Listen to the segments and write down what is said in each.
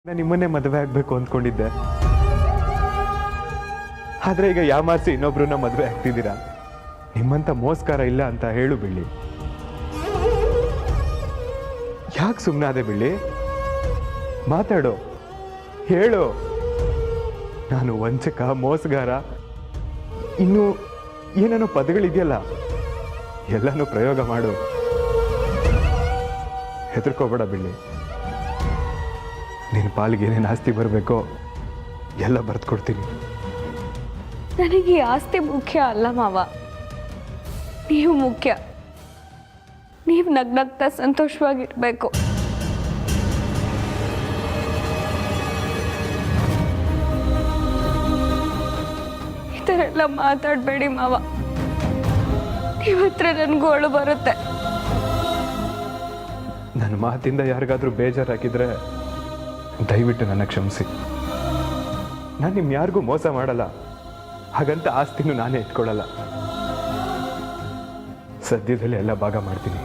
ನಾನು ನಿಮ್ಮನ್ನೇ ಮದುವೆ ಆಗ್ಬೇಕು ಅಂದ್ಕೊಂಡಿದ್ದೆ. ಆದ್ರೆ ಈಗ ಯಾಮಾರಿಸಿ ಇನ್ನೊಬ್ರನ್ನ ಮದುವೆ ಆಗ್ತಿದ್ದೀರಾ. ನಿಮ್ಮಂತ ಮೋಸ್ಕಾರ ಇಲ್ಲ ಅಂತ ಹೇಳು ಬಿಳ್ಳಿ. ಯಾಕೆ ಸುಮ್ಮನಾದೆ ಬಿಳ್ಳಿ? ಮಾತಾಡು, ಹೇಳು. ನಾನು ವಂಚಕ, ಮೋಸಗಾರ, ಇನ್ನು ಏನೇನೋ ಪದಗಳಿದೆಯಲ್ಲ, ಎಲ್ಲನೂ ಪ್ರಯೋಗ ಮಾಡು. ಹೆದರ್ಕೋಬೇಡ ಬಿಳ್ಳಿ. ನಿನ್ನ ಪಾಲಿಗೆ ಏನೇನು ಆಸ್ತಿ ಬರಬೇಕೋ ಎಲ್ಲ ಬರ್ದು ಕೊಡ್ತೀನಿ. ನನಗೆ ಈ ಆಸ್ತಿ ಮುಖ್ಯ ಅಲ್ಲ ಮಾವ, ನೀವು ಮುಖ್ಯ. ನೀವು ನಗ್ನಗ್ತಾ ಸಂತೋಷವಾಗಿರ್ಬೇಕು. ಈ ಥರ ಎಲ್ಲ ಮಾತಾಡಬೇಡಿ ಮಾವ. ನಿಮ್ಮ ಹತ್ರ ನನ್ಗೋಳು ಬರುತ್ತೆ. ನನ್ನ ಮಾತಿಂದ ಯಾರಿಗಾದ್ರೂ ಬೇಜಾರಾಗಿದ್ರೆ ದಯವಿಟ್ಟು ನನ್ನ ಕ್ಷಮಿಸಿ. ನಾನು ನಿಮ್ ಯಾರಿಗೂ ಮೋಸ ಮಾಡಲ್ಲ, ಹಾಗಂತ ಆಸ್ತಿನೂ ನಾನೇ ಇಟ್ಕೊಳ್ಳಲ್ಲ. ಸದ್ಯದಲ್ಲಿ ಎಲ್ಲ ಭಾಗ ಮಾಡ್ತೀನಿ.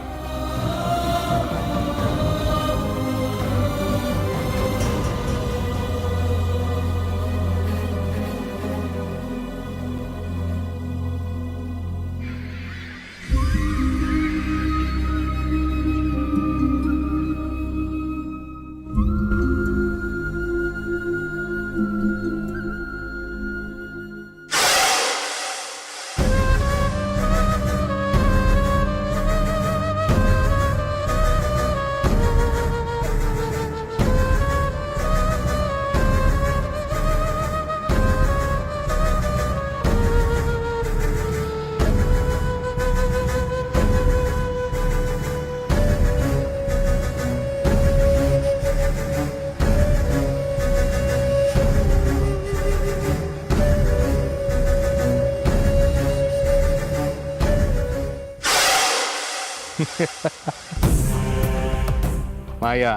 ಮಾಯಾ,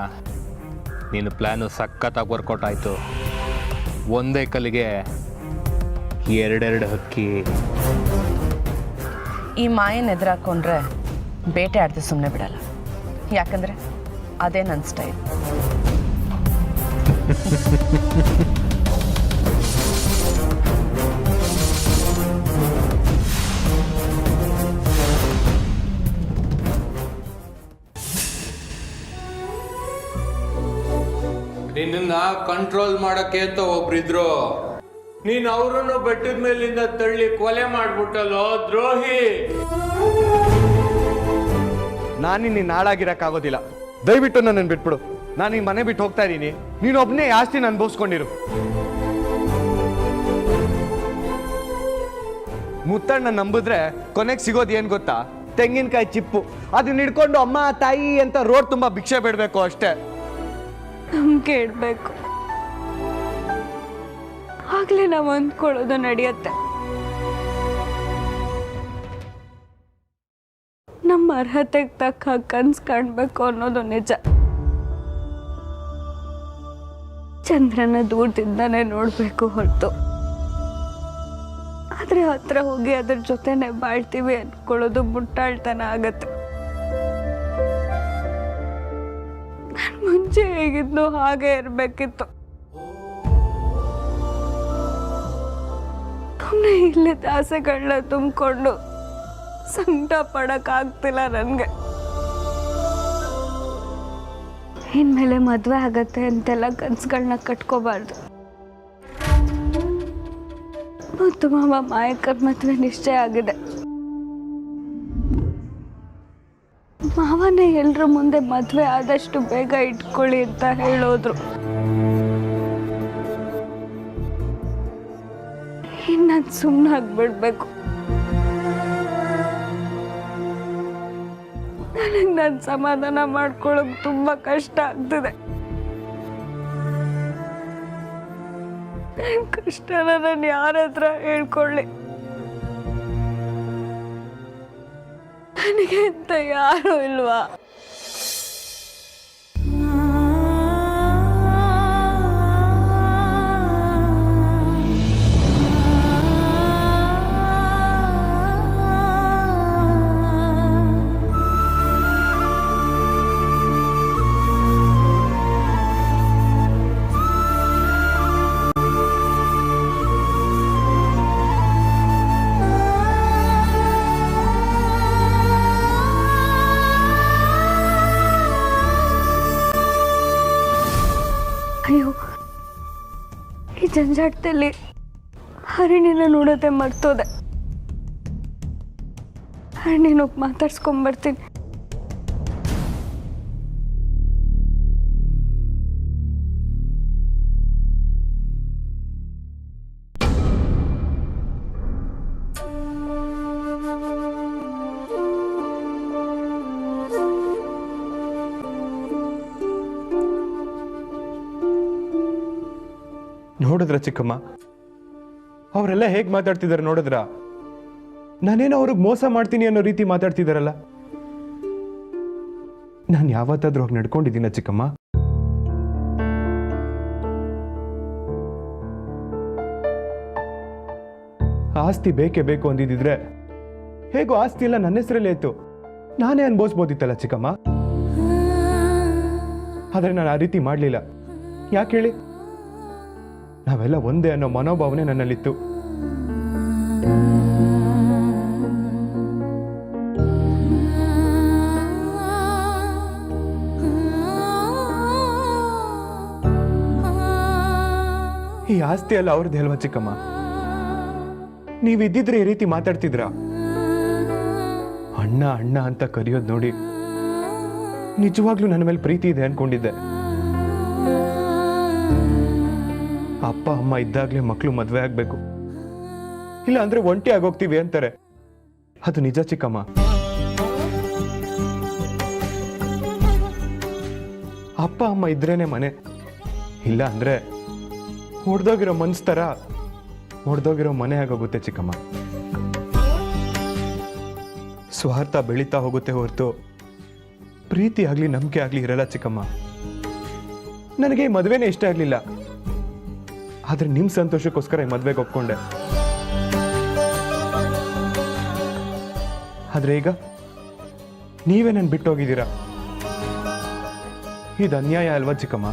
ನಿನ್ನ ಪ್ಲ್ಯಾನು ಸಖತ್ತಾಗಿ ವರ್ಕೌಟ್ ಆಯಿತು. ಒಂದೇ ಕಲ್ಲಿಗೆ ಎರಡೆರಡು ಹಕ್ಕಿ. ಈ ಮಾಯನ ಎದುರಾಕೊಂಡ್ರೆ ಬೇಟೆ ಆಡ್ದೆ ಸುಮ್ಮನೆ ಬಿಡಲ್ಲ. ಯಾಕಂದರೆ ಅದೇ ನನ್ನ ಸ್ಟೈಲ್. ನಿನ್ನ ಕಂಟ್ರೋಲ್ ಮಾಡಕ್ಕೆ ಅಂತ ಒಬ್ರಿದ್ರು. ನೀನ್ ಅವರನ್ನು ಬೆಟ್ಟದ ಮೇಲಿಂದ ತಳ್ಳಿ ಕೊಲೆ ಮಾಡ್ಬಿಟ್ಟಲ್ಲೋ ದ್ರೋಹಿ. ನಾನಿನ್ನ ನಾಳಾಗಿರಕ್ಕಾಗೋದಿಲ್ಲ. ದಯವಿಟ್ಟು ನನ್ನನ್ನು ಬಿಟ್ಬಿಡು. ನಾನು ಈ ಮನೆ ಬಿಟ್ಟು ಹೋಗ್ತಾ ಇದ್ದೀನಿ. ನೀನು ಒಬ್ಬನೇ ಆಸ್ತಿನ ಅನುಭವಿಸ್ಕೊಂಡಿರು. ಮುತ್ತಣ್ಣ ನಂಬಿದ್ರೆ ಕೊನೆಗೆ ಸಿಗೋದು ಏನ್ ಗೊತ್ತಾ? ತೆಂಗಿನಕಾಯಿ ಚಿಪ್ಪು. ಅದನ್ನ ಹಿಡ್ಕೊಂಡು ಅಮ್ಮ ತಾಯಿ ಅಂತ ರೋಡ್ ತುಂಬಾ ಭಿಕ್ಷೆ ಬಿಡ್ಬೇಕು ಅಷ್ಟೇ. ನಂಬಿಕೆ ಇಡಬೇಕು, ಆಗ್ಲೇ ನಾವು ಅಂದ್ಕೊಳ್ಳೋದು ನಡೆಯುತ್ತೆ. ನಮ್ಮ ಅರ್ಹತೆಗೆ ತಕ್ಕ ಕನ್ಸು ಕಾಣ್ಬೇಕು ಅನ್ನೋದು ನಿಜ. ಚಂದ್ರನ ದೂರದಿಂದಾನೆ ನೋಡ್ಬೇಕು ಹೊರತು ಆದ್ರೆ ಹತ್ರ ಹೋಗಿ ಅದ್ರ ಜೊತೆನೆ ಬಾಳ್ತೀವಿ ಅನ್ಕೊಳ್ಳೋದು ಮುಟ್ಟಾಳ್ತನ ಆಗತ್ತೆ. ನಾನು ಮುಂಚೆ ಹೇಗಿದ್ನೋ ಹಾಗೆ ಇರ್ಬೇಕಿತ್ತು. ಸುಮ್ಮನೆ ಇಲ್ಲದ ಆಸೆಗಳನ್ನ ತುಂಬಿಕೊಂಡು ಸಂಕಟ ಪಡಕ್ಕಾಗ್ತಿಲ್ಲ ನನಗೆ. ಇನ್ಮೇಲೆ ಮದುವೆ ಆಗತ್ತೆ ಅಂತೆಲ್ಲ ಕನ್ಸುಗಳನ್ನ ಕಟ್ಕೋಬಾರ್ದು. ಮತ್ತು ಮಾವ ಮಾಯಕ್ಕರ ಮದುವೆ ನಿಶ್ಚಯ ಆಗಿದೆ. ಮಾವನೇ ಎಲ್ರ ಮುಂದೆ ಮದುವೆ ಆದಷ್ಟು ಬೇಗ ಇಟ್ಕೊಳ್ಳಿ ಅಂತ ಹೇಳೋದ್ರು. ಇನ್ನು ನಾನು ಸುಮ್ಮನಾಗ್ಬಿಡ್ಬೇಕು. ನನಗೆ ನಾನು ಸಮಾಧಾನ ಮಾಡ್ಕೊಳ್ಳೋಕೆ ತುಂಬಾ ಕಷ್ಟ ಆಗ್ತಿದೆ. ನನ್ನ ಕಷ್ಟನ ನಾನು ಯಾರ ಹತ್ರ ಹೇಳ್ಕೊಳ್ಳಿ? ನನಗೆ ಅಂತ ಯಾರು ಇಲ್ವಾ? ಅಯ್ಯೋ, ಈ ಜಂಜಾಟದಲ್ಲಿ ಹರಿಣಿನ ನೋಡೋದೆ ಮರ್ತೋದೆ. ಹರಿಣಿನ ಮಾತಾಡ್ಸ್ಕೊಂಬರ್ತೀನಿ. ನೋಡಿದ್ರ ಚಿಕ್ಕಮ್ಮ, ಅವರೆಲ್ಲ ಹೇಗೆ ಮಾತಾಡ್ತಿದ್ದಾರೆ ನೋಡಿದ್ರ? ನಾನೇನೋ ಅವ್ರಿಗೆ ಮೋಸ ಮಾಡ್ತೀನಿ ಅನ್ನೋ ರೀತಿ ಮಾತಾಡ್ತಿದಾರಲ್ಲ. ನಾನು ಯಾವತ್ತಾದ್ರೂ ಹೋಗಿ ನಡ್ಕೊಂಡಿದ್ದೀನ ಚಿಕ್ಕಮ್ಮ? ಆಸ್ತಿ ಬೇಕೇ ಬೇಕು ಅಂದಿದ್ರೆ ಹೇಗೋ ಆಸ್ತಿ ಎಲ್ಲ ನನ್ನ ಹೆಸರಲ್ಲೇ ಇತ್ತು, ನಾನೇ ಅನ್ಭವಿಸ್ಬೋದಿತ್ತಲ್ಲ ಚಿಕ್ಕಮ್ಮ. ಆದ್ರೆ ನಾನು ಆ ರೀತಿ ಮಾಡಲಿಲ್ಲ. ಯಾಕೆ ಹೇಳಿ? ನಾವೆಲ್ಲ ಒಂದೇ ಅನ್ನೋ ಮನೋಭಾವನೆ ನನ್ನಲ್ಲಿತ್ತು. ಈ ಆಸ್ತಿ ಎಲ್ಲ ಅವ್ರದ್ದು ಅಲ್ವಾ ಚಿಕ್ಕಮ್ಮ? ನೀವಿದ್ದಿದ್ರೆ ಈ ರೀತಿ ಮಾತಾಡ್ತಿದ್ರ? ಅಣ್ಣ ಅಣ್ಣ ಅಂತ ಕರೆಯೋದು ನೋಡಿ ನಿಜವಾಗ್ಲೂ ನನ್ನ ಮೇಲೆ ಪ್ರೀತಿ ಇದೆ ಅನ್ಕೊಂಡಿದ್ದೆ. ಅಪ್ಪ ಅಮ್ಮ ಇದ್ದಾಗ್ಲೇ ಮಕ್ಕಳು ಮದ್ವೆ ಆಗ್ಬೇಕು, ಇಲ್ಲ ಅಂದ್ರೆ ಒಂಟಿ ಆಗೋಗ್ತೀವಿ ಅಂತಾರೆ. ಅದು ನಿಜ ಚಿಕ್ಕಮ್ಮ. ಅಪ್ಪ ಅಮ್ಮ ಇದ್ರೇನೆ ಮನೆ, ಇಲ್ಲ ಅಂದ್ರೆ ಹೊಡೆದೋಗಿರೋ ಮನ್ಸ್ ತರ ಹೊಡೆದೋಗಿರೋ ಮನೆ ಆಗೋಗುತ್ತೆ ಚಿಕ್ಕಮ್ಮ. ಸ್ವಾರ್ಥ ಬೆಳೀತಾ ಹೋಗುತ್ತೆ ಹೊರತು ಪ್ರೀತಿ ಆಗ್ಲಿ ನಂಬಿಕೆ ಆಗ್ಲಿ ಇರಲ್ಲ ಚಿಕ್ಕಮ್ಮ. ನನಗೆ ಈ ಮದ್ವೆನೇ ಇಷ್ಟ ಆಗ್ಲಿಲ್ಲ, ಆದ್ರೆ ನಿಮ್ ಸಂತೋಷಕ್ಕೋಸ್ಕರ ಈ ಮದ್ವೆಗೆ ಒಪ್ಕೊಂಡೆ. ಆದ್ರೆ ಈಗ ನೀವೇ ನನ್ ಬಿಟ್ಟೋಗಿದ್ದೀರಾ. ಇದು ಅನ್ಯಾಯ ಅಲ್ವಾ ಚಿಕ್ಕಮ್ಮ?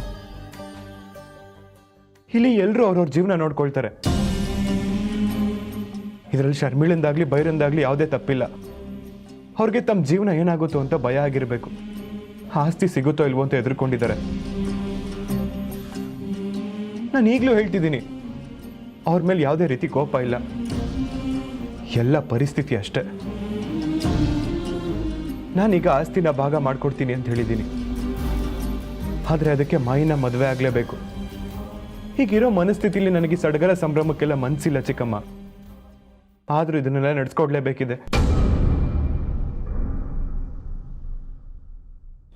ಇಲ್ಲಿ ಎಲ್ರು ಅವ್ರವ್ರ ಜೀವನ ನೋಡ್ಕೊಳ್ತಾರೆ. ಇದರಲ್ಲಿ ಶರ್ಮಿಳಂದಾಗ್ಲಿ ಬೈರಂದಾಗ್ಲಿ ಯಾವುದೇ ತಪ್ಪಿಲ್ಲ. ಅವ್ರಿಗೆ ತಮ್ಮ ಜೀವನ ಏನಾಗುತ್ತೋ ಅಂತ ಭಯ ಆಗಿರ್ಬೇಕು. ಆಸ್ತಿ ಸಿಗುತ್ತೋ ಇಲ್ವೋ ಅಂತ ಎದುರ್ಕೊಂಡಿದ್ದಾರೆ. ನಾನು ಈಗಲೂ ಹೇಳ್ತಿದ್ದೀನಿ, ಅವ್ರ ಮೇಲೆ ಯಾವುದೇ ರೀತಿ ಕೋಪ ಇಲ್ಲ, ಎಲ್ಲ ಪರಿಸ್ಥಿತಿ ಅಷ್ಟೇ. ನಾನೀಗ ಆಸ್ತಿನ ಭಾಗ ಮಾಡ್ಕೊಡ್ತೀನಿ ಅಂತ ಹೇಳಿದ್ದೀನಿ, ಆದರೆ ಅದಕ್ಕೆ ಮಾಯಿನ ಮದುವೆ ಆಗಲೇಬೇಕು. ಹೀಗಿರೋ ಮನಸ್ಥಿತಿಲಿ ನನಗೆ ಸಡಗರ ಸಂಭ್ರಮಕ್ಕೆಲ್ಲ ಮನಸ್ಸಿಲ್ಲ ಚಿಕ್ಕಮ್ಮ. ಆದರೂ ಇದನ್ನೆಲ್ಲ ನಡೆಸ್ಕೊಡ್ಲೇಬೇಕಿದೆ.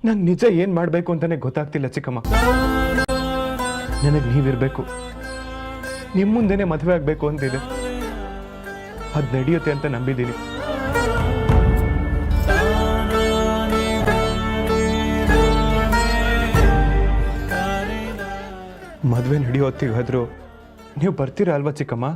ನಂಗೆ ನಿಜ ಏನ್ ಮಾಡ್ಬೇಕು ಅಂತಾನೆ ಗೊತ್ತಾಗ್ತಿಲ್ಲ ಚಿಕ್ಕಮ್ಮ. ನನಗೆ ನೀವಿರ್ಬೇಕು, ನಿಮ್ಮ ಮುಂದೆನೆ ಮದುವೆ ಆಗ್ಬೇಕು ಅಂತಿದೆ. ಅದ್ ನಡೆಯುತ್ತೆ ಅಂತ ನಂಬಿದ್ದೀನಿ. ಮದುವೆ ನಡೆಯೋತ್ತಿಗಾದ್ರೂ ನೀವು ಬರ್ತೀರಾ ಅಲ್ವಾ ಚಿಕ್ಕಮ್ಮ?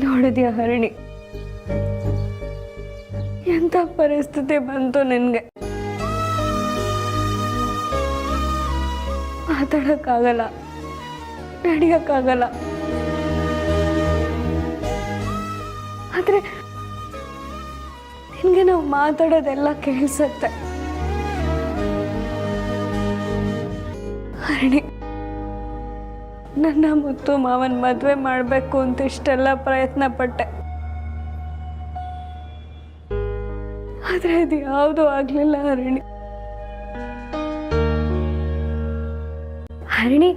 ನೋಡಿದ್ಯಾ ಹರಿಣಿ, ಎಂಥ ಪರಿಸ್ಥಿತಿ ಬಂತು ನಿನ್ಗೆ. ಮಾತಾಡಕ್ಕಾಗಲ್ಲ, ನಡೆಯಕ್ಕಾಗಲ್ಲ. ಆದ್ರೆ ನಿನ್ಗೆ ನಾವು ಮಾತಾಡೋದೆಲ್ಲ ಕೇಳಿಸತ್ತೆ. ಹರಿಣಿ, ನನ್ನ ಮುತ್ತು ಮಾವನ್ ಮದುವೆ ಮಾಡಬೇಕು ಅಂತ ಇಷ್ಟೆಲ್ಲ ಪ್ರಯತ್ನ ಪಟ್ಟೆ, ಆದ್ರೆ ಅದು ಯಾವುದೂ ಆಗ್ಲಿಲ್ಲ ಹರಿಣಿ. ಹರಿಣಿ,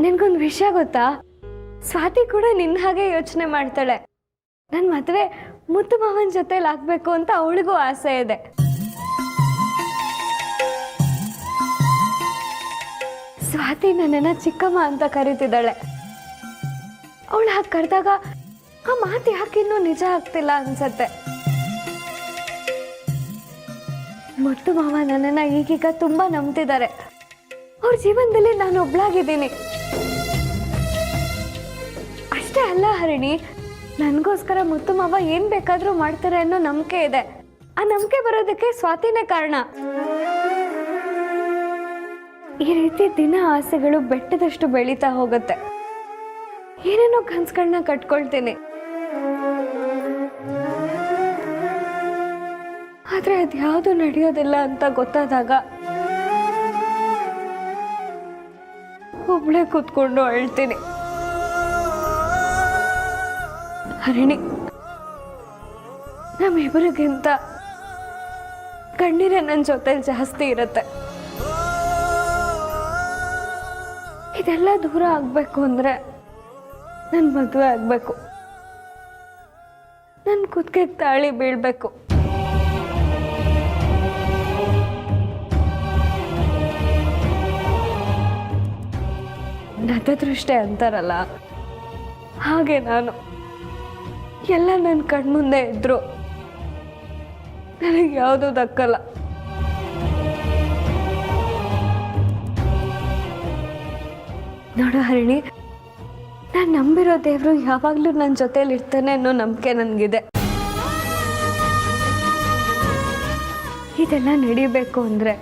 ನಿನ್ಗೊಂದು ವಿಷಯ ಗೊತ್ತಾ? ಸ್ವಾತಿ ಕೂಡ ನಿನ್ನ ಹಾಗೆ ಯೋಚನೆ ಮಾಡ್ತಾಳೆ. ನನ್ನ ಮದುವೆ ಮುತ್ತು ಮಾವನ್ ಜೊತೆಲಿ ಆಗ್ಬೇಕು ಅಂತ ಅವಳಿಗೂ ಆಸೆ ಇದೆ. ಸ್ವಾತಿ ನನ್ನನ್ನ ಚಿಕ್ಕಮ್ಮ ಅಂತ ಕರೀತಿದ್ದಾಳೆ. ಅವಳು ಹಾಗೆ ಕರೆದಾಗ ಆ ಮಾತು ಯಾಕಿನ್ನೂ ನಿಜ ಆಗ್ತಿಲ್ಲ ಅನ್ಸತ್ತೆ. ಮತ್ತು ಮಾವ ನನ್ನನ್ನ ಈಗೀಗ ತುಂಬಾ ನಂಬ್ತಿದ್ದಾರೆ. ಅವ್ರ ಜೀವನದಲ್ಲಿ ನಾನು ಒಬ್ಳಾಗಿದ್ದೀನಿ. ಅಷ್ಟೇ ಅಲ್ಲ ಹರಿಣಿ, ನನಗೋಸ್ಕರ ಮುತ್ತು ಮಾವ ಏನ್ ಬೇಕಾದ್ರೂ ಮಾಡ್ತಾರೆ ಅನ್ನೋ ನಂಬಿಕೆ ಇದೆ. ಆ ನಂಬಿಕೆ ಬರೋದಕ್ಕೆ ಸ್ವಾತಿನೇ ಕಾರಣ. ಈ ರೀತಿ ದಿನ ಆಸೆಗಳು ಬೆಟ್ಟದಷ್ಟು ಬೆಳೀತಾ ಹೋಗುತ್ತೆ. ಏನೇನೋ ಕನ್ಸುಗಳನ್ನ ಕಟ್ಕೊಳ್ತೀನಿ, ಆದ್ರೆ ಅದ್ಯಾವುದು ನಡೆಯೋದಿಲ್ಲ ಅಂತ ಗೊತ್ತಾದಾಗ ಒಬ್ಳೆ ಕೂತ್ಕೊಂಡು ಅಳ್ತೀನಿ. ಹರಿಣಿ, ನಮ್ಮಿಬ್ಬರಿಗಿಂತ ಕಣ್ಣೀರೇ ನನ್ನ ಜೊತೆಲಿ ಜಾಸ್ತಿ ಇರುತ್ತೆ. ಇದೆಲ್ಲ ದೂರ ಆಗ್ಬೇಕು ಅಂದ್ರೆ ನನ್ನ ಮದುವೆ ಆಗ್ಬೇಕು, ನನ್ನ ಕುತ್ತಿಗೆಗೆ ತಾಳಿ ಬೀಳ್ಬೇಕು. ನತದೃಷ್ಟೆ ಅಂತಾರಲ್ಲ, ಹಾಗೆ ನಾನು ಎಲ್ಲ ನನ್ನ ಕಣ್ಮುಂದೆ ಇದ್ರು ನನಗೆ ಯಾವುದೂ ದಕ್ಕಲ್ಲ. ನೋಡು ಹರಿಣಿ, ನಾನು ನಂಬಿರೋ ದೇವರು ಯಾವಾಗಲೂ ನನ್ನ ಜೊತೆಲಿ ಇರ್ತಾನೆ ಅನ್ನೋ ನಂಬಿಕೆ ನನಗಿದೆ. ಇದೆಲ್ಲ ನಡಿಬೇಕು ಅಂದರೆ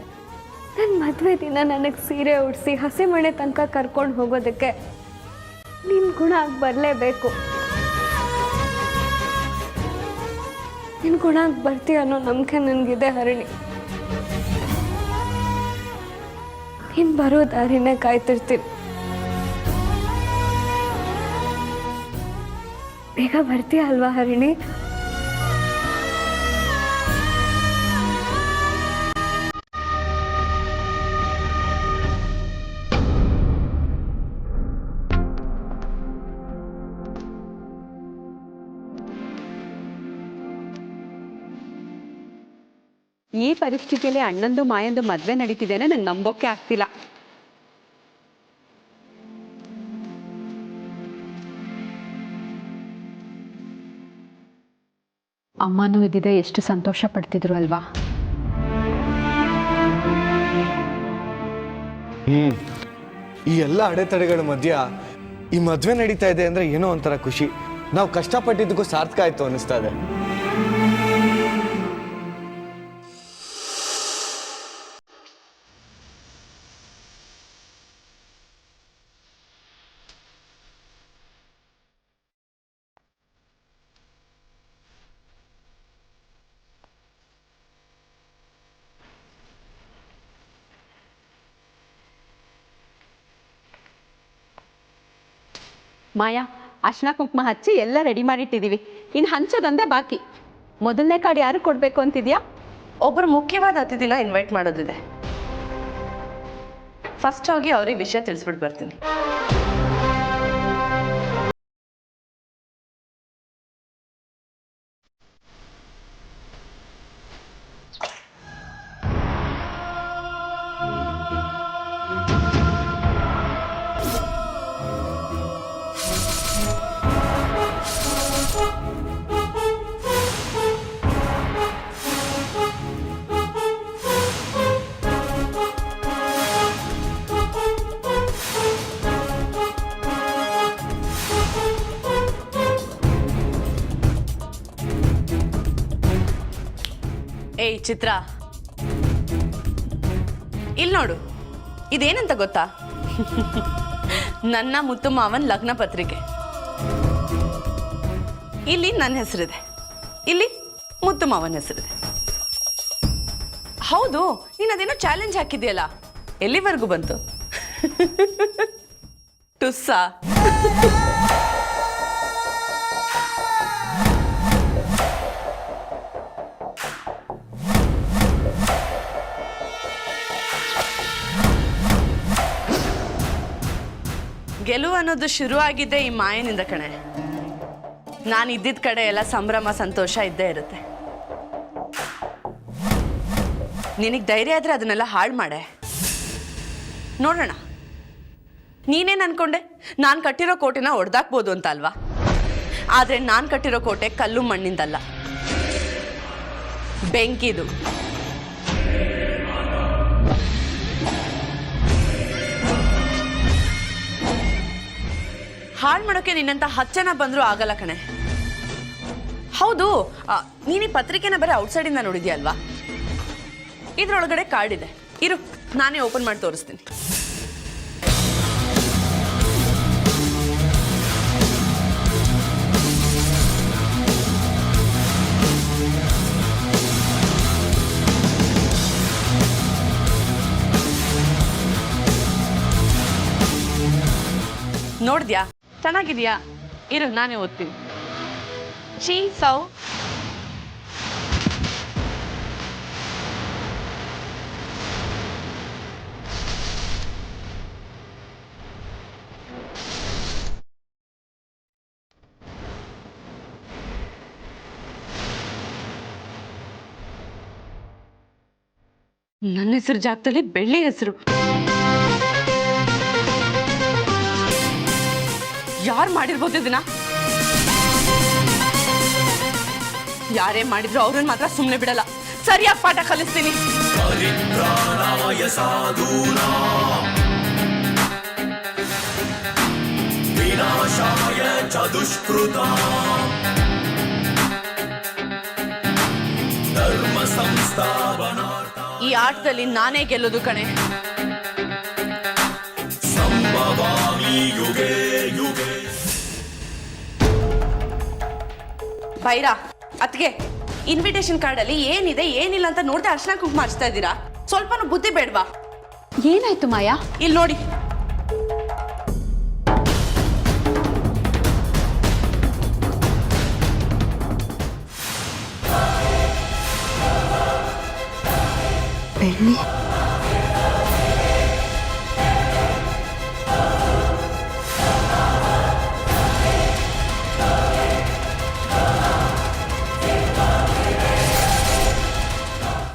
ನನ್ನ ಮದುವೆ ದಿನ ನನಗೆ ಸೀರೆ ಉಡಿಸಿ ಹಸಿಮಣೆ ತನಕ ಕರ್ಕೊಂಡು ಹೋಗೋದಕ್ಕೆ ನಿನ್ನ ಗುಣ ಆಗಿ ಬರಲೇಬೇಕು. ನಿನ್ನ ಗುಣ ಆಗಿ ಬರ್ತೀಯ ಅನ್ನೋ ನಂಬಿಕೆ ನನಗಿದೆ ಹರಿಣಿ. ನೀನು ಬರೋ ದಾರಿನೇ ಕಾಯ್ತಿರ್ತೀನಿ. ಬೇಗ ಬರ್ತೀಯ ಅಲ್ವಾ ಹರಿಣಿ? ಈ ಪರಿಸ್ಥಿತಿಯಲ್ಲಿ ಅಣ್ಣಂದು ಮಾಯಂದು ಮದ್ವೆ ನಡೀತಿದ್ದೇನೆ ನಂಗೆ ನಂಬೋಕೆ ಆಗ್ತಿಲ್ಲ. ಅಮ್ಮನೂ ಇದ್ದಿದೆ ಎಷ್ಟು ಸಂತೋಷ ಪಡ್ತಿದ್ರು ಅಲ್ವಾ? ಈ ಎಲ್ಲ ಅಡೆತಡೆಗಳ ಮಧ್ಯ ಈ ಮದ್ವೆ ನಡೀತಾ ಇದೆ ಅಂದ್ರೆ ಏನೋ ಒಂಥರ ಖುಷಿ. ನಾವು ಕಷ್ಟಪಟ್ಟಿದ್ದಕ್ಕೂ ಸಾರ್ಥಕ ಆಯ್ತು ಅನಿಸ್ತಾ ಇದೆ. ಮಾಯಾ, ಅರ್ಶಿನ ಕುಂಕುಮ ಹಚ್ಚಿ ಎಲ್ಲ ರೆಡಿ ಮಾಡಿಟ್ಟಿದ್ದೀವಿ. ಇನ್ನು ಹಂಚೋದಂದೇ ಬಾಕಿ. ಮೊದಲನೇ ಕಾರ್ಡ್ ಯಾರು ಕೊಡಬೇಕು ಅಂತಿದ್ಯಾ? ಒಬ್ಬರು ಮುಖ್ಯವಾದ ಅತಿಥಿನ ಇನ್ವೈಟ್ ಮಾಡೋದಿದೆ. ಫಸ್ಟ್ ಹೋಗಿ ಅವ್ರಿಗೆ ವಿಷಯ ತಿಳಿಸ್ಬಿಟ್ಟು ಬರ್ತೀನಿ. ಏಯ್ ಚಿತ್ರ, ಇಲ್ಲಿ ನೋಡು, ಇದೇನಂತ ಗೊತ್ತಾ? ನನ್ನ ಮುತ್ತು ಮಾವನ್ ಲಗ್ನ ಪತ್ರಿಕೆ. ಇಲ್ಲಿ ನನ್ನ ಹೆಸರಿದೆ, ಇಲ್ಲಿ ಮುತ್ತು ಮಾವನ್ ಹೆಸರಿದೆ. ಹೌದು, ನೀನು ಅದೇನೋ ಚಾಲೆಂಜ್ ಹಾಕಿದ್ಯಲ್ಲ, ಎಲ್ಲಿವರೆಗೂ ಬಂತು? ಟುಸ್ಸಾ? ಗೆಲುವು ಅನ್ನೋದು ಶುರು ಆಗಿದ್ದೆ ಈ ಮಾಯನಿಂದ ಕಣೆ. ನಾನು ಇದ್ದಿದ್ದ ಕಡೆ ಎಲ್ಲ ಸಂಭ್ರಮ ಸಂತೋಷ ಇದ್ದೇ ಇರುತ್ತೆ. ನಿನಗೆ ಧೈರ್ಯ ಆದ್ರೆ ಅದನ್ನೆಲ್ಲ ಹಾಳು ಮಾಡೆ ನೋಡೋಣ. ನೀನೇನು ಅನ್ಕೊಂಡೆ ನಾನು ಕಟ್ಟಿರೋ ಕೋಟೆನ ಹೊಡೆದಾಕ್ಬೋದು ಅಂತ ಅಲ್ವಾ? ಆದ್ರೆ ನಾನು ಕಟ್ಟಿರೋ ಕೋಟೆ ಕಲ್ಲು ಮಣ್ಣಿಂದಲ್ಲ, ಬೆಂಕಿದು. ಹಾಳು ಮಾಡೋಕೆ ನಿನ್ನಂತ 10 ಜನ ಬಂದರೂ ಆಗಲ್ಲ ಕಣೆ. ಹೌದು, ನೀನು ಈ ಪತ್ರಿಕೆನ ಬರೀ ಔಟ್ಸೈಡಿಂದ ನೋಡಿದ್ಯಾ ಅಲ್ವಾ? ಇದ್ರೊಳಗಡೆ ಕಾರ್ಡ್ ಇದೆ, ಇರು ನಾನೇ ಓಪನ್ ಮಾಡಿ ತೋರಿಸ್ತೀನಿ. ನೋಡಿದ್ಯಾ? ಚೆನ್ನಾಗಿದ್ಯಾ? ಇರು ನಾನೇ ಓದ್ತೀನಿ. ಸೌ ನನ್ನ ಹೆಸರು ಜಾಗದಲ್ಲಿ ಬೆಳ್ಳಿ ಹೆಸರು. ಯಾರು ಮಾಡಿರ್ಬೋದು ಇದನ್ನ? ಯಾರೇ ಮಾಡಿದ್ರು ಅವ್ರನ್ನ ಮಾತ್ರ ಸುಮ್ಮನೆ ಬಿಡಲ್ಲ. ಸರಿಯಾಗಿ ಪಾಠ ಕಲಿಸ್ತೀನಿ. ಈ ಆಟದಲ್ಲಿ ನಾನೇ ಗೆಲ್ಲೋದು ಕಣೆ. ಬೈರಾ ಅತ್ಗೆ, ಇನ್ವಿಟೇಷನ್ ಕಾರ್ಡ್ ಅಲ್ಲಿ ಏನಿದೆ ಏನಿಲ್ಲ ಅಂತ ನೋಡ್ದೆ ಅರ್ಶನ ಕುಂಕುಮ ಹಚ್ತಾ ಇದ್ದೀರಾ? ಸ್ವಲ್ಪನೂ ಬುದ್ಧಿ ಬೇಡ್ವಾ? ಏನಾಯ್ತು ಮಾಯಾ? ಇಲ್ಲಿ ನೋಡಿ. ಬೆಳ್ಳಿ